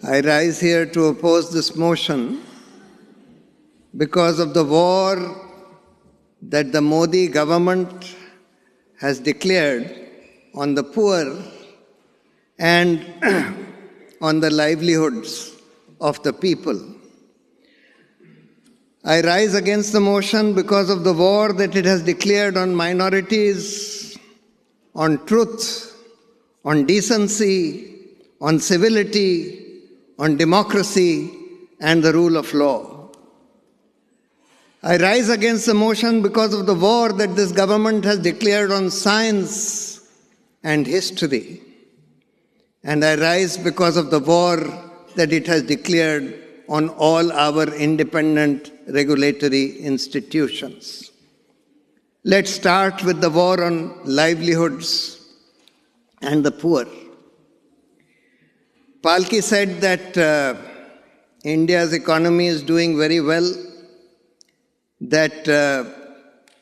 I rise here to oppose this motion because of the war that the Modi government has declared on the poor and on the livelihoods of the people. I rise against the motion because of the war that it has declared on minorities, on truth, on decency, on civility, on democracy and the rule of law. I rise against the motion because of the war that this government has declared on science and history. And I rise because of the war that it has declared on all our independent regulatory institutions. Let's start with the war on livelihoods and the poor. Palki said that India's economy is doing very well, that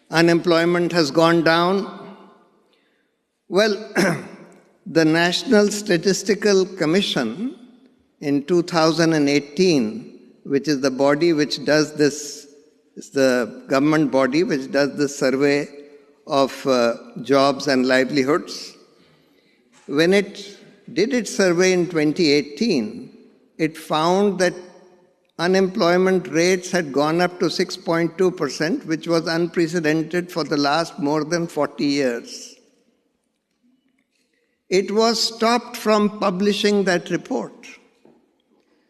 unemployment has gone down. Well, the National Statistical Commission in 2018, which is the body which does this, is the government body which does this survey of jobs and livelihoods, when it did its survey in 2018, it found that unemployment rates had gone up to 6.2%, which was unprecedented for the last more than 40 years. It was stopped from publishing that report.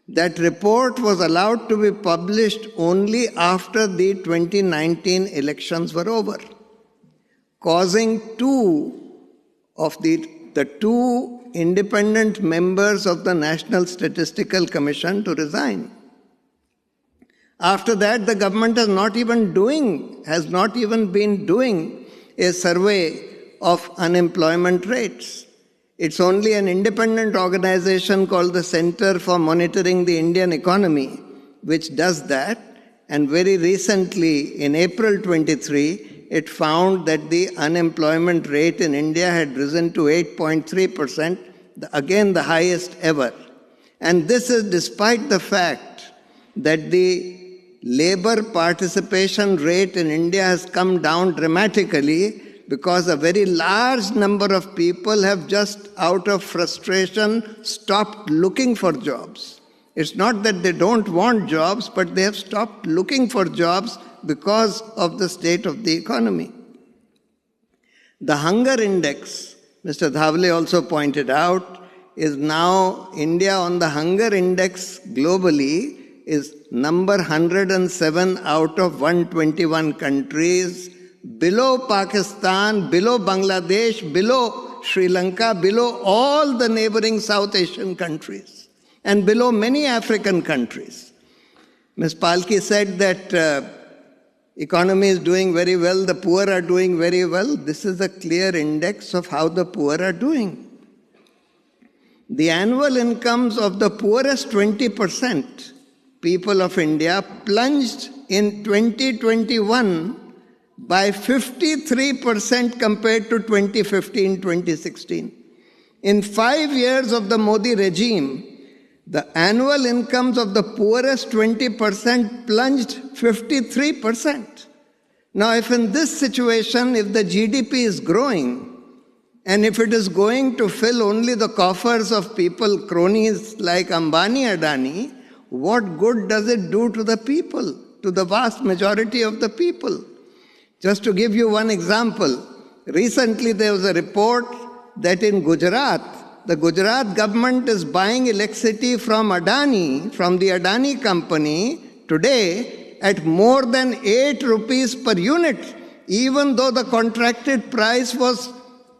That report was allowed to be published only after the 2019 elections were over, causing two of the two independent members of the National Statistical Commission to resign. After that, the government has not even been doing a survey of unemployment rates. It's only an independent organization called the Center for Monitoring the Indian Economy which does that. And very recently, in April 23, it found that the unemployment rate in India had risen to 8.3%, again the highest ever. And this is despite the fact that the labor participation rate in India has come down dramatically because a very large number of people have just out of frustration stopped looking for jobs. It's not that they don't want jobs, but they have stopped looking for jobs because of the state of the economy. The hunger index, Mr. Dhawale also pointed out, is now India on the hunger index globally is number 107 out of 121 countries, below Pakistan, below Bangladesh, below Sri Lanka, below all the neighboring South Asian countries, and below many African countries. Ms. Palki said that economy is doing very well, the poor are doing very well. This is a clear index of how the poor are doing. The annual incomes of the poorest 20% people of India plunged in 2021 by 53% compared to 2015-2016. In 5 years of the Modi regime, the annual incomes of the poorest 20% plunged 53%. Now, if in this situation, if the GDP is growing, and if it is going to fill only the coffers of people, cronies like Ambani, Adani, what good does it do to the people, to the vast majority of the people? Just to give you one example, recently there was a report that in Gujarat, the Gujarat government is buying electricity from Adani, from the Adani company today at more than 8 rupees per unit, even though the contracted price was,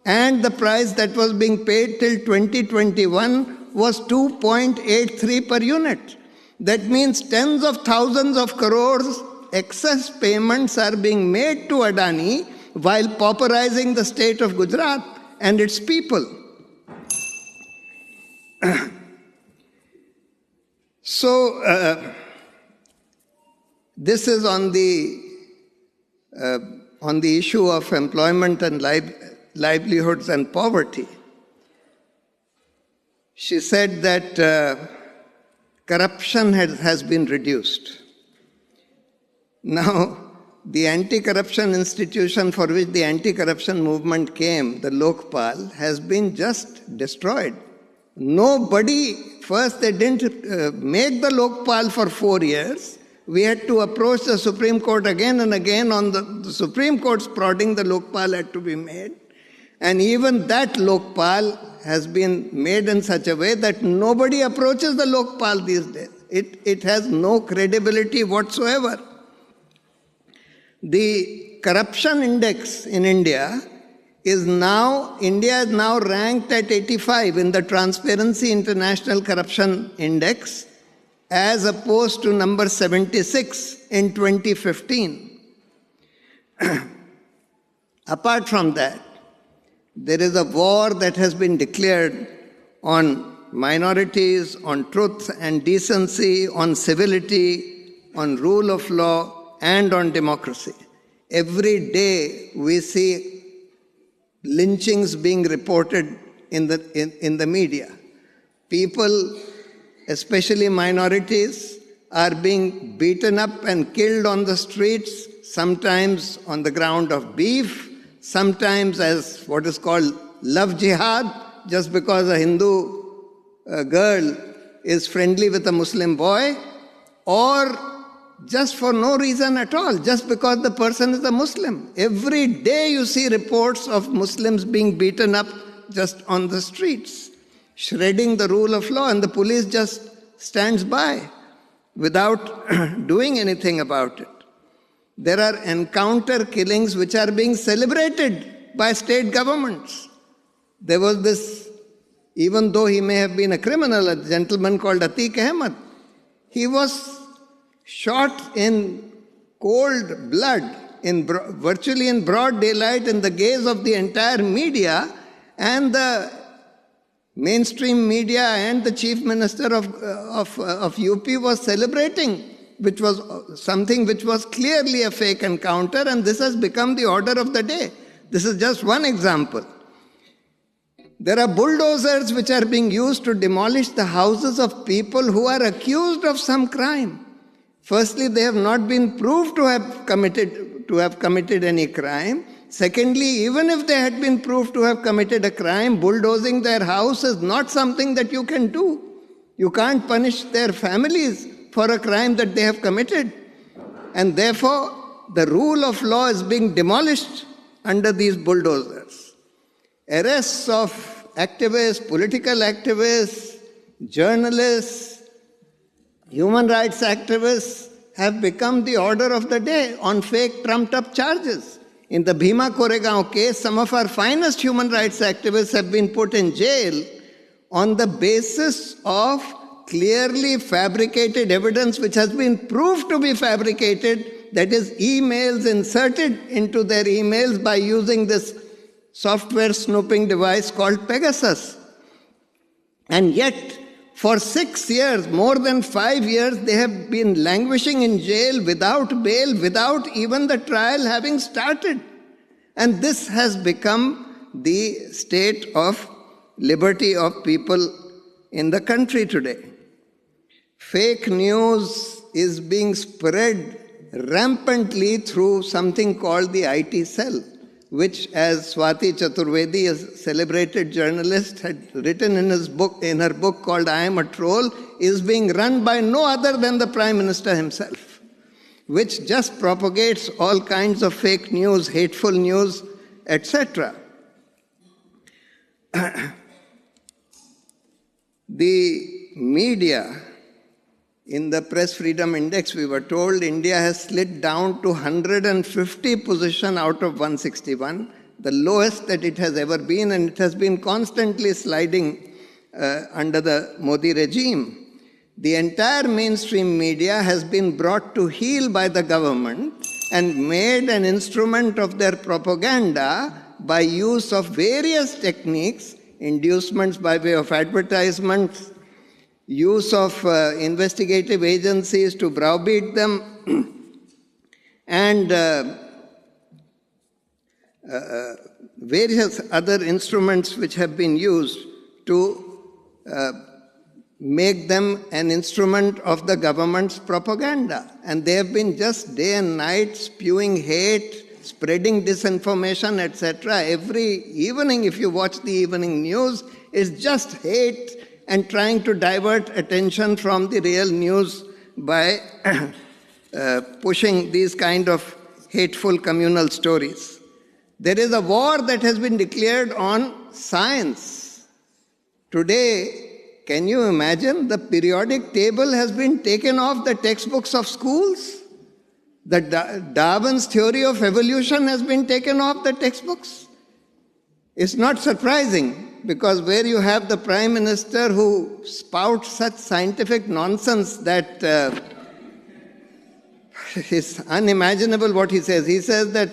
and the price that was being paid till 2021 was 2.83 per unit. That means tens of thousands of crores excess payments are being made to Adani while pauperizing the state of Gujarat and its people. So, this is on the issue of employment and livelihoods and poverty. She said that corruption has been reduced. Now, the anti-corruption institution for which the anti-corruption movement came, the Lokpal, has been just destroyed. Nobody, first they didn't make the Lokpal for 4 years. We had to approach the Supreme Court again and again. On the Supreme Court's prodding, the Lokpal had to be made. And even that Lokpal has been made in such a way that nobody approaches the Lokpal these days. It has no credibility whatsoever. The corruption index in India is now ranked at 85 in the Transparency International Corruption Index, as opposed to number 76 in 2015. Apart from that, there is a war that has been declared on minorities, on truth and decency, on civility, on rule of law, and on democracy. Every day we see lynchings being reported in the media. People, especially minorities, are being beaten up and killed on the streets, sometimes on the ground of beef, sometimes as what is called love jihad, just because a Hindu girl is friendly with a Muslim boy, or just for no reason at all, just because the person is a Muslim. Every day you see reports of Muslims being beaten up just on the streets, shredding the rule of law, and the police just stands by without doing anything about it. There are encounter killings which are being celebrated by state governments. There was this, even though he may have been a criminal, a gentleman called Atiq Ahmed. He was shot in cold blood, virtually in broad daylight, in the gaze of the entire media, and the mainstream media and the chief minister of UP was celebrating, which was something which was clearly a fake encounter, and this has become the order of the day. This is just one example. There are bulldozers which are being used to demolish the houses of people who are accused of some crime. Firstly, they have not been proved to have committed any crime. Secondly, even if they had been proved to have committed a crime, bulldozing their house is not something that you can do. You can't punish their families for a crime that they have committed. And therefore, the rule of law is being demolished under these bulldozers. Arrests of activists, political activists, journalists, human rights activists have become the order of the day on fake trumped-up charges. In the Bhima Koregaon case, some of our finest human rights activists have been put in jail on the basis of clearly fabricated evidence which has been proved to be fabricated, that is, emails inserted into their emails by using this software snooping device called Pegasus. And yet, for 6 years, more than 5 years, they have been languishing in jail without bail, without even the trial having started. And this has become the state of liberty of people in the country today. Fake news is being spread rampantly through something called the IT cell, which, as Swati Chaturvedi, a celebrated journalist, had written in her book called I Am a Troll, is being run by no other than the Prime Minister himself, which just propagates all kinds of fake news, hateful news, etc. The media, in the Press Freedom Index, we were told India has slid down to 150 position out of 161, the lowest that it has ever been, and it has been constantly sliding under the Modi regime. The entire mainstream media has been brought to heel by the government and made an instrument of their propaganda by use of various techniques, inducements by way of advertisements, use of investigative agencies to browbeat them, and various other instruments which have been used to make them an instrument of the government's propaganda. And they have been just day and night spewing hate, spreading disinformation, etc. Every evening, if you watch the evening news, it's just hate and trying to divert attention from the real news by pushing these kind of hateful communal stories. There is a war that has been declared on science. Today, can you imagine? The periodic table has been taken off the textbooks of schools. The Darwin's theory of evolution has been taken off the textbooks. It's not surprising, because where you have the Prime Minister who spouts such scientific nonsense that it's unimaginable what he says. He says that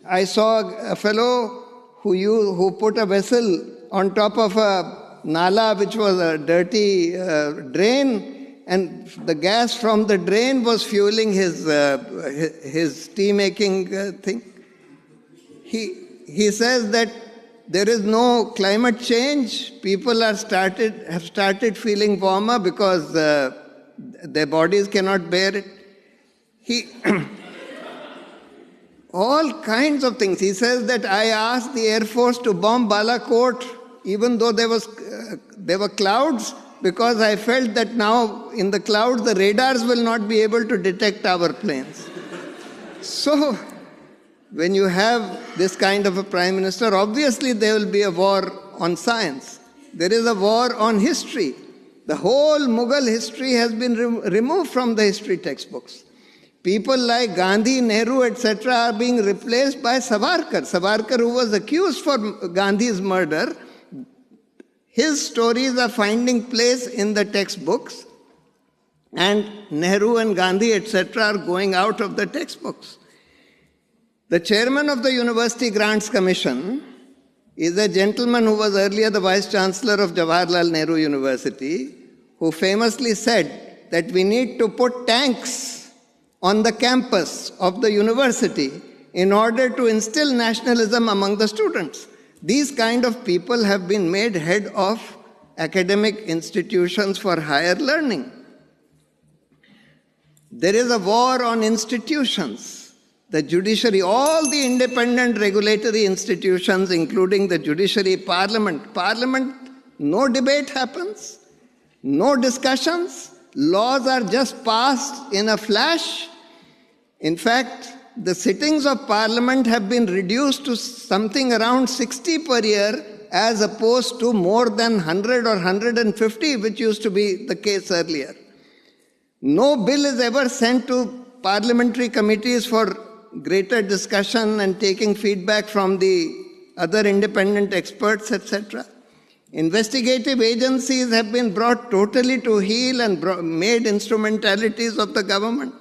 I saw a fellow who put a vessel on top of a nala, which was a dirty drain, and the gas from the drain was fueling his tea-making thing. He says that there is no climate change. People have started feeling warmer because their bodies cannot bear it. All kinds of things. He says that I asked the Air Force to bomb Balakot even though there were clouds, because I felt that now in the clouds the radars will not be able to detect our planes. So, when you have this kind of a Prime Minister, obviously there will be a war on science. There is a war on history. The whole Mughal history has been removed from the history textbooks. People like Gandhi, Nehru, etc. are being replaced by Savarkar. Savarkar, who was accused for Gandhi's murder, his stories are finding place in the textbooks, and Nehru and Gandhi, etc. are going out of the textbooks. The chairman of the University Grants Commission is a gentleman who was earlier the Vice Chancellor of Jawaharlal Nehru University, who famously said that we need to put tanks on the campus of the university in order to instill nationalism among the students. These kind of people have been made head of academic institutions for higher learning. There is a war on institutions. The judiciary, all the independent regulatory institutions, including the judiciary, parliament, no debate happens, no discussions, laws are just passed in a flash. In fact, the sittings of parliament have been reduced to something around 60 per year, as opposed to more than 100 or 150, which used to be the case earlier. No bill is ever sent to parliamentary committees for greater discussion and taking feedback from the other independent experts, etc. Investigative agencies have been brought totally to heel and made instrumentalities of the government.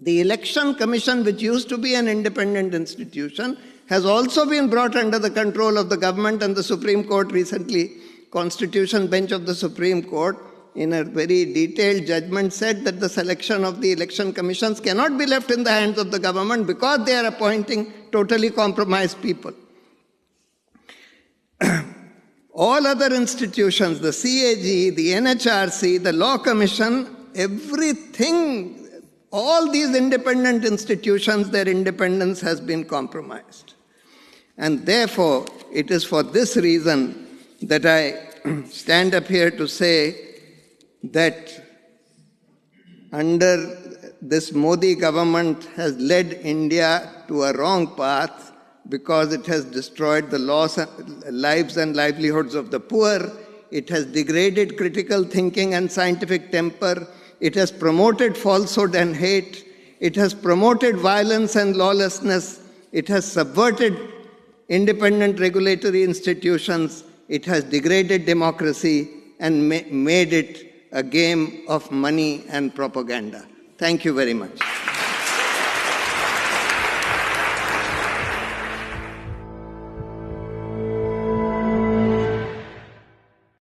The Election Commission, which used to be an independent institution, has also been brought under the control of the government, and the Supreme Court recently, Constitution Bench of the Supreme Court, in a very detailed judgment, said that the selection of the election commissions cannot be left in the hands of the government because they are appointing totally compromised people. All other institutions, the CAG, the NHRC, the Law Commission, everything, all these independent institutions, their independence has been compromised. And therefore, it is for this reason that I stand up here to say that under this Modi government has led India to a wrong path, because it has destroyed the lives and livelihoods of the poor. It has degraded critical thinking and scientific temper. It has promoted falsehood and hate. It has promoted violence and lawlessness. It has subverted independent regulatory institutions. It has degraded democracy and made it a game of money and propaganda. Thank you very much.